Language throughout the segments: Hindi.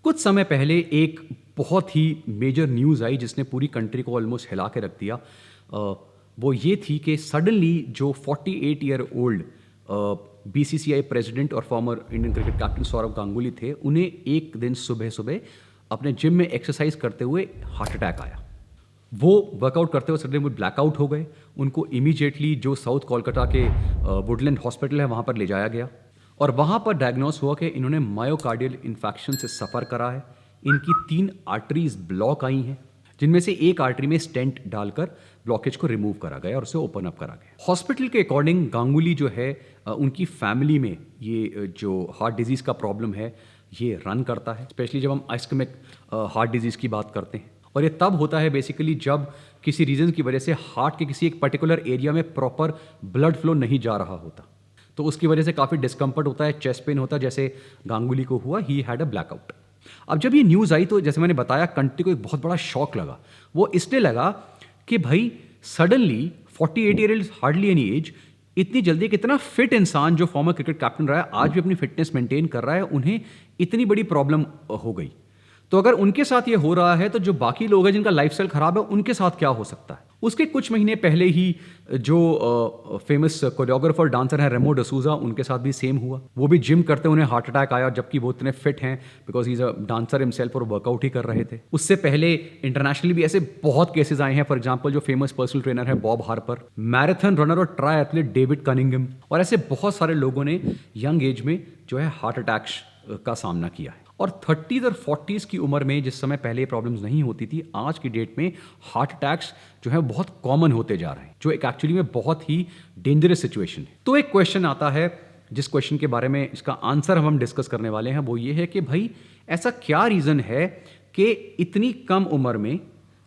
कुछ समय पहले एक बहुत ही मेजर न्यूज़ आई जिसने पूरी कंट्री को ऑलमोस्ट हिला के रख दिया। वो ये थी कि सडनली जो 48 ईयर ओल्ड बीसीसीआई प्रेसिडेंट और former Indian cricket captain Sourav Ganguly थे, उन्हें एक दिन सुबह सुबह अपने जिम में एक्सरसाइज करते हुए हार्ट अटैक आया। वो वर्कआउट करते हुए सडनली वो ब्लैकआउट हो गए। उनको इमीडिएटली जो साउथ कोलकाता के वुडलैंड हॉस्पिटल है वहाँ पर ले जाया गया और वहाँ पर डायग्नोस हुआ कि इन्होंने मायोकार्डियल इन्फेक्शन से सफ़र करा है। इनकी 3 आर्टरीज ब्लॉक आई हैं, जिनमें से एक आर्टरी में स्टेंट डालकर ब्लॉकेज को रिमूव करा गया और उसे ओपन अप करा गया। हॉस्पिटल के अकॉर्डिंग गांगुली जो है उनकी फैमिली में ये जो हार्ट डिजीज़ का प्रॉब्लम है ये रन करता है, स्पेशली जब हम आइस्केमिक हार्ट डिजीज़ की बात करते हैं। और ये तब होता है बेसिकली जब किसी रीज़न की वजह से हार्ट के किसी एक पर्टिकुलर एरिया में प्रॉपर ब्लड फ्लो नहीं जा रहा होता, तो उसकी वजह से काफ़ी डिस्कम्फर्ट होता है, चेस्ट पेन होता है, जैसे गांगुली को हुआ। He had a blackout. अब जब ये न्यूज़ आई तो जैसे मैंने बताया कंट्री को एक बहुत बड़ा शॉक लगा। वो इसलिए लगा कि भाई suddenly 48 year is hardly any as, इतनी जल्दी कितना फिट इंसान जो फॉर्मर क्रिकेट कैप्टन रहा है आज भी अपनी फिटनेस मेंटेन कर रहा है, उन्हें इतनी बड़ी प्रॉब्लम हो गई। तो अगर उनके साथ ये हो रहा है तो जो बाकी लोग हैं जिनका लाइफस्टाइल खराब है उनके साथ क्या हो सकता है। उसके कुछ महीने पहले ही जो फेमस कोरियोग्राफर डांसर है रेमो डिसूजा, उनके साथ भी सेम हुआ। वो भी जिम करते उन्हें हार्ट अटैक आया, जबकि वो इतने फिट हैं because he is a dancer himself और वर्कआउट ही कर रहे थे। उससे पहले इंटरनेशनली भी ऐसे बहुत केसेस आए हैं। फॉर एग्जाम्पल जो फेमस पर्सनल ट्रेनर है बॉब हार्पर, मैराथन रनर और ट्राई एथलीट डेविड कनिंगम, और ऐसे बहुत सारे लोगों ने यंग एज में जो है हार्ट अटैक्स का सामना किया है। और 30s और 40s की उम्र में, जिस समय पहले प्रॉब्लम्स नहीं होती थी, आज की डेट में हार्ट अटैक्स जो है बहुत कॉमन होते जा रहे हैं, जो एक एक्चुअली में बहुत ही डेंजरस सिचुएशन है। तो एक क्वेश्चन आता है, जिस क्वेश्चन के बारे में इसका आंसर हम डिस्कस करने वाले हैं, वो ये है कि भाई ऐसा क्या रीज़न है कि इतनी कम उम्र में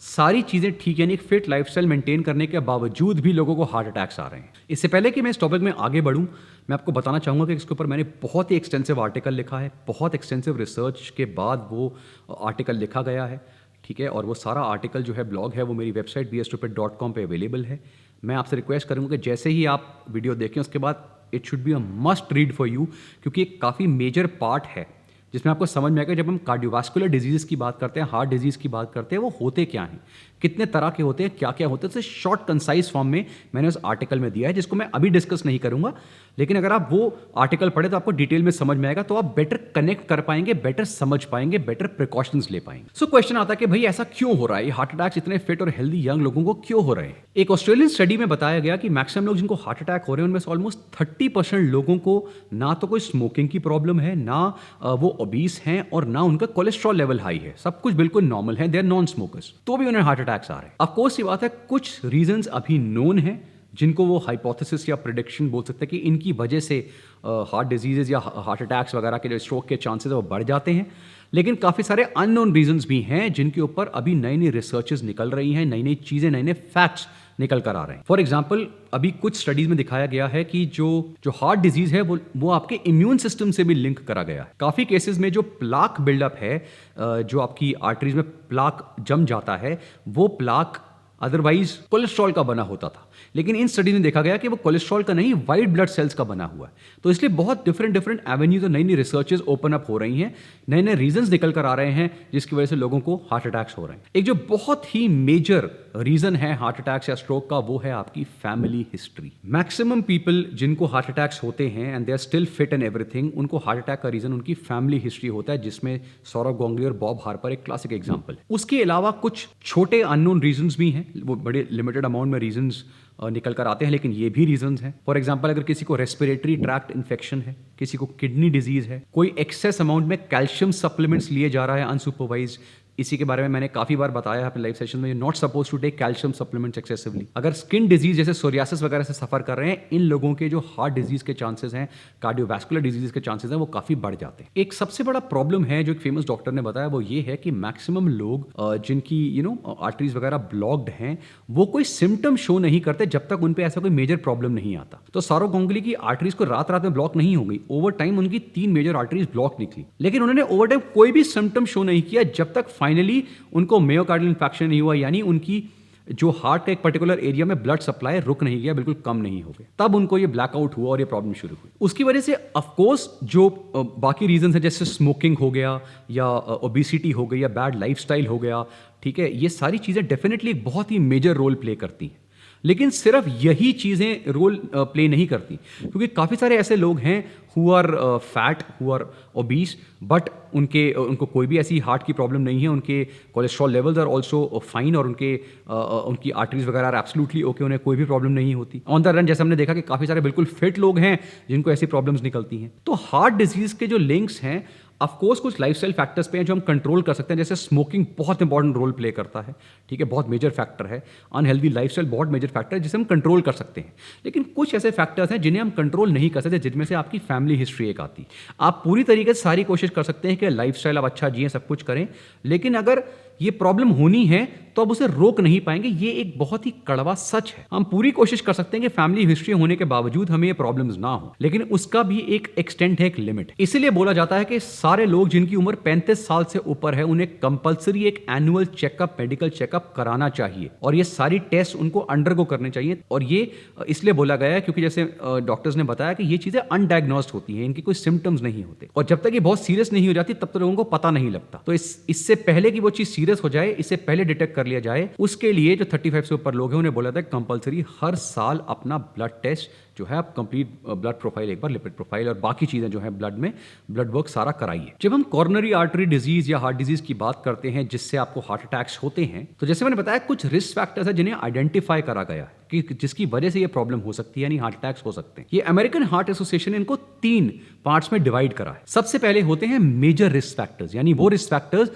सारी चीज़ें ठीक, यानी एक फिट लाइफस्टाइल मेंटेन करने के बावजूद भी लोगों को हार्ट अटैक्स आ रहे हैं। इससे पहले कि मैं इस टॉपिक में आगे बढ़ूं, मैं आपको बताना चाहूँगा कि इसके ऊपर मैंने बहुत ही एक्सटेंसिव आर्टिकल लिखा है। बहुत एक्सटेंसिव रिसर्च के बाद वो आर्टिकल लिखा गया है, ठीक है। और वो सारा आर्टिकल जो है ब्लॉग है वो मेरी वेबसाइट bstupid.com पे अवेलेबल है। मैं आपसे रिक्वेस्ट करूँगा कि जैसे ही आप वीडियो देखें उसके बाद it should be a must read for you, क्योंकि एक काफ़ी मेजर पार्ट है जिसमें आपको समझ में आएगा जब हम कार्डियोवास्कुलर डिजीज़ की बात करते हैं, हार्ट डिजीज़ की बात करते हैं, वो होते क्या हैं, कितने तरह के होते हैं, क्या क्या होते हैं। तो शॉर्ट कंसाइज फॉर्म में मैंने उस आर्टिकल में दिया है, जिसको मैं अभी डिस्कस नहीं करूंगा, लेकिन अगर आप वो आर्टिकल पढ़े तो आपको डिटेल में समझ में आएगा, तो आप बेटर कनेक्ट कर पाएंगे, बेटर समझ पाएंगे, बेटर प्रिकॉशंस ले पाएंगे। सो क्वेश्चन आता है कि भाई ऐसा क्यों हो रहा है, हार्ट अटैक्स इतने फिट और हेल्दी यंग लोगों को क्यों हो रहे हैं। एक ऑस्ट्रेलियन स्टडी में बताया गया कि मैक्सिमम लोग जिनको हार्ट अटैक हो रहे हैं उनमें से ऑलमोस्ट 30% लोगों को ना तो कोई स्मोकिंग की प्रॉब्लम है, ना वो ओबीस हैं, और ना उनका कोलेस्ट्रॉल लेवल हाई है। सब कुछ बिल्कुल नॉर्मल है, दे आर नॉन स्मोकर्स, तो भी उन्हें हार्ट अटैक्स आ रहे हैं। ऑफ कोर्स ये बात है, कुछ रीजंस अभी नोन है जिनको वो हाइपोथेसिस या प्रेडिक्शन बोल सकते हैं कि इनकी वजह से हार्ट डिजीजेज या हार्ट अटैक्स वगैरह के जो स्ट्रोक के चांसेस है वो बढ़ जाते हैं। लेकिन काफ़ी सारे अननोन रीजंस भी हैं जिनके ऊपर अभी नई नई रिसर्चेस निकल रही हैं, नई नई चीज़ें, नए नए फैक्ट्स निकल कर आ रहे हैं। फॉर एग्जाम्पल अभी कुछ स्टडीज में दिखाया गया है कि जो हार्ट डिजीज है वो आपके इम्यून सिस्टम से भी लिंक करा गया है। काफ़ी केसेस में जो प्लाक बिल्डअप है, जो आपकी आर्टरीज में प्लाक जम जाता है, वो प्लाक अदरवाइज कोलेस्ट्रॉल का बना होता था, लेकिन इन स्टडी में देखा गया कि वो कोलेस्ट्रॉल का नहीं, वाइट ब्लड सेल्स का बना हुआ है। तो इसलिए बहुत डिफरेंट एवेन्यूज और नई नई रिसर्चेज ओपन अप हो रही हैं, नए नए रीजंस निकल कर आ रहे हैं जिसकी वजह से लोगों को हार्ट अटैक्स हो रहे हैं। एक जो बहुत ही मेजर रीजन है हार्ट अटैक्स या स्ट्रोक का, वो है आपकी फैमिली हिस्ट्री। मैक्सिमम पीपल जिनको हार्ट अटैक्स होते हैं and they are still fit and everything, उनको हार्ट अटैक का रीजन उनकी फैमिली हिस्ट्री होता है, जिसमें सौरव गांगुली और बॉब हार्पर एक क्लासिक एग्जाम्पल है। उसके अलावा कुछ छोटे अननोन रीजंस भी हैं, वो बड़े लिमिटेड अमाउंट में रीजंस निकल कर आते हैं, लेकिन ये भी रीजंस हैं। फॉर एग्जांपल अगर किसी को रेस्पिरेटरी ट्रैक्ट इन्फेक्शन है, किसी को किडनी डिजीज है, कोई एक्सेस अमाउंट में कैल्शियम सप्लीमेंट्स लिए जा रहा है अनसुपरवाइज्ड, इसी के बारे में मैंने काफ़ी बार बताया है अपने लाइव सेशन में, you not suppose to take calcium supplements excessively. अगर स्किन डिजीज जैसे सोरियासिस वगैरह से सफर कर रहे हैं, इन लोगों के जो हार्ट डिजीज के चांसेस हैं, कार्डियोवैस्कुलर डिजीज के चांसेस हैं, वो काफ़ी बढ़ जाते हैं। एक सबसे बड़ा प्रॉब्लम है जो एक फेमस डॉक्टर ने बताया, वो ये है कि मैक्सिमम लोग जिनकी आर्टरीज वगैरह ब्लॉक्ड हैं, वो कोई सिम्टम शो नहीं करते जब तक उन पर ऐसा कोई मेजर प्रॉब्लम नहीं आता। तो सौरव गांगुली की आर्टरीज को रात रात में ब्लॉक नहीं हो गई, ओवर टाइम उनकी 3 मेजर आर्टरीज ब्लॉक निकली, लेकिन उन्होंने ओवर टाइम कोई भी सिम्टम शो नहीं किया जब तक फाइनली उनको मायोकार्डियल इन्फेक्शन नहीं हुआ, यानी उनकी जो हार्ट का एक पर्टिकुलर एरिया में ब्लड सप्लाई रुक नहीं गया, बिल्कुल कम नहीं हो गया, तब उनको ये ब्लैकआउट हुआ और ये प्रॉब्लम शुरू हुई। उसकी वजह से ऑफकोर्स जो बाकी रीजन है जैसे स्मोकिंग हो गया या ओबिसिटी हो गई या बैड लाइफस्टाइल हो गया, ठीक है, ये सारी चीज़ें डेफिनेटली एक बहुत ही मेजर रोल प्ले करती हैं। लेकिन सिर्फ यही चीज़ें रोल प्ले नहीं करती, क्योंकि काफ़ी सारे ऐसे लोग हैं who are fat, who are obese, but उनको कोई भी ऐसी हार्ट की प्रॉब्लम नहीं है, उनके cholesterol levels are also fine और उनकी आर्टरीज वगैरह आर एब्सोल्युटली ओके, उन्हें कोई भी प्रॉब्लम नहीं होती। ऑन द रन जैसे हमने देखा कि काफ़ी सारे बिल्कुल फिट लोग हैं जिनको ऐसी प्रॉब्लम्स निकलती हैं। तो हार्ट डिजीज़ के जो लिंक्स हैं ऑफकोर्स कुछ लाइफस्टाइल फैक्टर्स पे हैं जो हम कंट्रोल कर सकते हैं, jैसे स्मोकिंग बहुत इंपॉर्टेंट रोल प्ले करता है, ठीक है, बहुत मेजर फैक्टर है। अनहेल्दी लाइफस्टाइल बहुत मेजर फैक्टर है जिसे हम कंट्रोल कर सकते हैं। लेकिन कुछ ऐसे फैक्टर्स हैं जिन्हें हम कंट्रोल नहीं कर सकते, जिनमें से आपकी फैमिली हिस्ट्री एक आती। आप पूरी तरीके से सारी कोशिश कर सकते हैं कि लाइफस्टाइल आप अच्छा जिए, सब कुछ करें, लेकिन अगर ये प्रॉब्लम होनी है तो अब उसे रोक नहीं पाएंगे। ये एक बहुत ही कड़वा सच है। हम पूरी कोशिश कर सकते हैं कि फैमिली हिस्ट्री होने के बावजूद हमें ये प्रॉब्लम्स ना हो, लेकिन उसका भी एक एक्सटेंट है, एक लिमिट। इसीलिए बोला जाता है कि सारे लोग जिनकी उम्र 35 साल से ऊपर है उन्हें कंपलसरी एक एनुअल चेकअप, मेडिकल चेकअप कराना चाहिए और ये सारी टेस्ट उनको अंडरगो करने चाहिए। और ये इसलिए बोला गया है क्योंकि जैसे डॉक्टर्स ने बताया कि ये चीजें अनडायग्नोस्ड होती हैं, इनकी कोई सिम्टम्स नहीं होते, और जब तक ये बहुत सीरियस नहीं हो जाती तब तक लोगों को पता नहीं लगता। तो इससे पहले कि वो चीज सीरियस हो जाए, इससे पहले डिटेक्ट कर लिया जाए, उसके लिए जो 35 से ऊपर लोग हैं उन्हें बोला था कंपलसरी हर साल अपना ब्लड टेस्ट जो है, आप कंप्लीट ब्लड प्रोफाइल, एक बार लिपिड प्रोफाइल और बाकी चीजें जो है ब्लड में ब्लड वर्क सारा कराइए। जब हम कॉर्नरी आर्टरी डिजीज या हार्ट डिजीज की बात करते हैं जिससे आपको हार्ट अटैक्स होते हैं, तो जैसे मैंने बताया कुछ रिस्क फैक्टर्स है जिन्हें आइडेंटिफाई करा गया है कि जिसकी वजह से ये प्रॉब्लम हो सकती है, यानी हार्ट अटैक्स हो सकते हैं। ये अमेरिकन हार्ट एसोसिएशन इनको 3 पार्ट्स में डिवाइड करा है। सबसे पहले होते हैं मेजर रिस्क फैक्टर्स, यानी वो रिस्क फैक्टर्स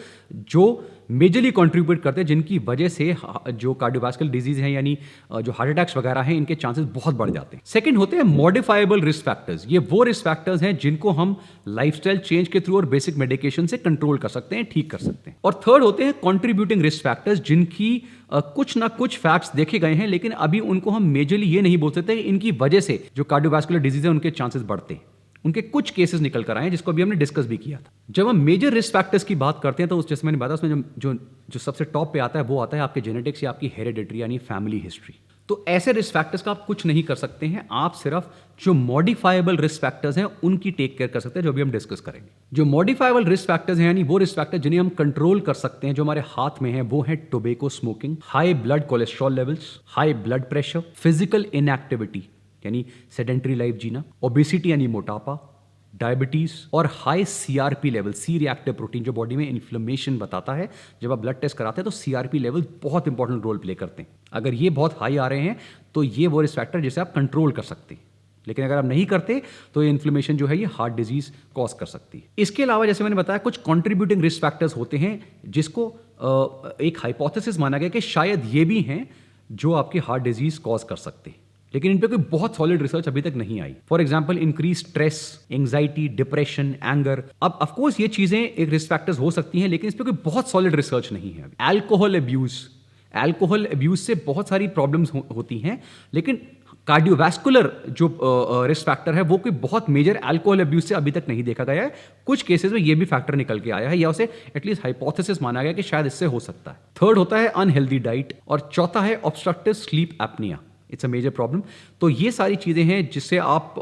जो मेजरली कंट्रीब्यूट करते हैं, जिनकी वजह से जो कार्डियोवास्कुलर डिजीज है यानी जो हार्ट अटैक्स वगैरह हैं, इनके चांसेस बहुत बढ़ जाते हैं। सेकंड होते हैं मॉडिफाइबल रिस्क फैक्टर्स। ये वो रिस्क फैक्टर्स हैं जिनको हम लाइफस्टाइल चेंज के थ्रू और बेसिक मेडिकेशन से कंट्रोल कर सकते हैं, ठीक कर सकते हैं। और थर्ड होते हैं कंट्रीब्यूटिंग रिस्क फैक्टर्स, जिनकी कुछ ना कुछ फैक्ट्स देखे गए हैं, लेकिन अभी उनको हम मेजरली ये नहीं बोल सकते कि इनकी वजह से जो कार्डियोवास्कुलर डिजीज है उनके चांसेस बढ़ते हैं। उनके कुछ केसेस निकल कर आए जिसको अभी हमने डिस्कस भी किया था। जब हम मेजर रिस्क फैक्टर्स की बात करते हैं तो उस जैसे मैंने बताया उसमें जो सबसे टॉप पे आता है वो आता है आपके जेनेटिक्स या आपकी हेरिडिटरी यानी फैमिली हिस्ट्री। तो ऐसे रिस्क फैक्टर्स का आप कुछ नहीं कर सकते हैं, आप सिर्फ जो मॉडिफाइबल रिस्क फैक्टर्स हैं उनकी टेक केयर कर सकते हैं, जो भी हम डिस्कस करेंगे। जो मॉडिफाइबल रिस्क फैक्टर्स हैं यानी वो रिस्क फैक्टर जिन्हें हम कंट्रोल कर सकते हैं, जो हमारे हाथ में है, वो है tobacco smoking, high blood cholesterol levels, high blood pressure, physical inactivity यानी सेडेंटरी लाइफ जीना, ओबेसिटी यानी मोटापा, डायबिटीज और high CRP level, C reactive protein जो बॉडी में इन्फ्लेमेशन बताता है। जब आप ब्लड टेस्ट कराते हैं तो सीआरपी लेवल बहुत इंपॉर्टेंट रोल प्ले करते हैं। अगर ये बहुत हाई आ रहे हैं तो ये वो रिस्क फैक्टर जिसे आप कंट्रोल कर सकते हैं, लेकिन अगर आप नहीं करते तो ये इन्फ्लेमेशन जो है ये हार्ट डिजीज कॉज कर सकती है। इसके अलावा जैसे मैंने बताया कुछ कंट्रीब्यूटिंग रिस्क फैक्टर्स होते हैं जिसको एक हाइपोथेसिस माना गया कि शायद ये भी हैं जो आपकी हार्ट डिजीज कॉज कर सकते हैं, लेकिन इन पे कोई बहुत सॉलिड रिसर्च अभी तक नहीं आई। For example increase stress, anxiety, depression, anger. अब ऑफकोर्स ये चीजें एक रिस्क फैक्टर्स हो सकती हैं, लेकिन इस पे कोई बहुत सॉलिड रिसर्च नहीं है। अल्कोहल अब्यूज से बहुत सारी प्रॉब्लम्स होती हैं, लेकिन कार्डियोवैस्कुलर जो रिस्क फैक्टर है वो कोई बहुत मेजर अल्कोहल अब्यूज से अभी तक नहीं देखा गया है। कुछ केसेस में ये भी फैक्टर निकल के आया है या उसे एटलीस्ट हाइपोथेसिस माना गया कि शायद इससे हो सकता है। थर्ड होता है अनहेल्दी डाइट और चौथा है obstructive sleep apnea. It's a major problem. तो ये सारी चीजें हैं जिससे आप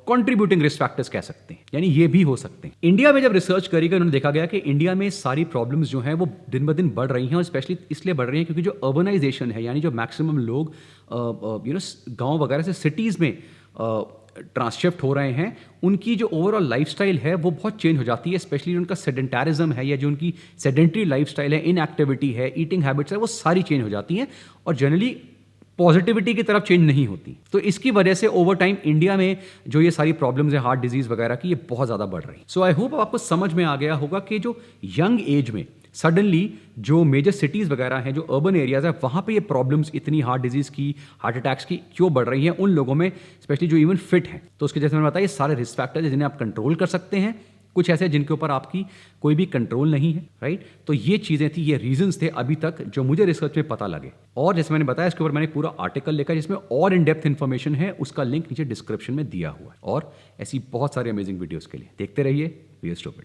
कंट्रीब्यूटिंग रिस्क फैक्टर्स कह सकते हैं, यानी ये भी हो सकते हैं। इंडिया में जब रिसर्च करी गई उन्होंने देखा गया कि इंडिया में सारी प्रॉब्लम्स जो हैं वो दिन ब दिन बढ़ रही हैं, और स्पेशली इसलिए बढ़ रही हैं क्योंकि जो अर्बनाइजेशन है यानी जो मैक्सिमम लोग गांव वगैरह से सिटीज़ में ट्रांसशिफ्ट हो रहे हैं, उनकी जो ओवरऑल लाइफस्टाइल है वो बहुत चेंज हो जाती है। स्पेशली उनका सेडेंटारिज्म है या जो उनकी सेडेंटरी लाइफस्टाइल है, इनएक्टिविटी है, ईटिंग हैबिट्स है, वो सारी चेंज हो जाती हैं और जनरली पॉजिटिविटी की तरफ चेंज नहीं होती। तो इसकी वजह से ओवर टाइम इंडिया में जो ये सारी प्रॉब्लम्स है हार्ट डिजीज वगैरह की, ये बहुत ज़्यादा बढ़ रही है। सो आई होप आपको समझ में आ गया होगा कि जो यंग एज में सडनली जो मेजर सिटीज़ वगैरह हैं, जो अर्बन एरियाज है, वहाँ पे ये प्रॉब्लम्स इतनी हार्ट डिजीज़ की, हार्ट अटैक्स की क्यों बढ़ रही हैं उन लोगों में, स्पेशली जो इवन फिट हैं। तो उसके जैसे मैंने बताया ये सारे रिस्क फैक्टर्स जिन्हें आप कंट्रोल कर सकते हैं, कुछ ऐसे जिनके ऊपर आपकी कोई भी कंट्रोल नहीं है, राइट। तो ये चीज़ें थी, ये रीजंस थे अभी तक जो मुझे रिसर्च में पता लगे। और जैसे मैंने बताया इसके ऊपर मैंने पूरा आर्टिकल लिखा जिसमें और इन डेप्थ इन्फॉर्मेशन है, उसका लिंक नीचे डिस्क्रिप्शन में दिया हुआ है। और ऐसी बहुत सारी अमेजिंग वीडियोज़ के लिए देखते रहिए वी आर स्टूपिड।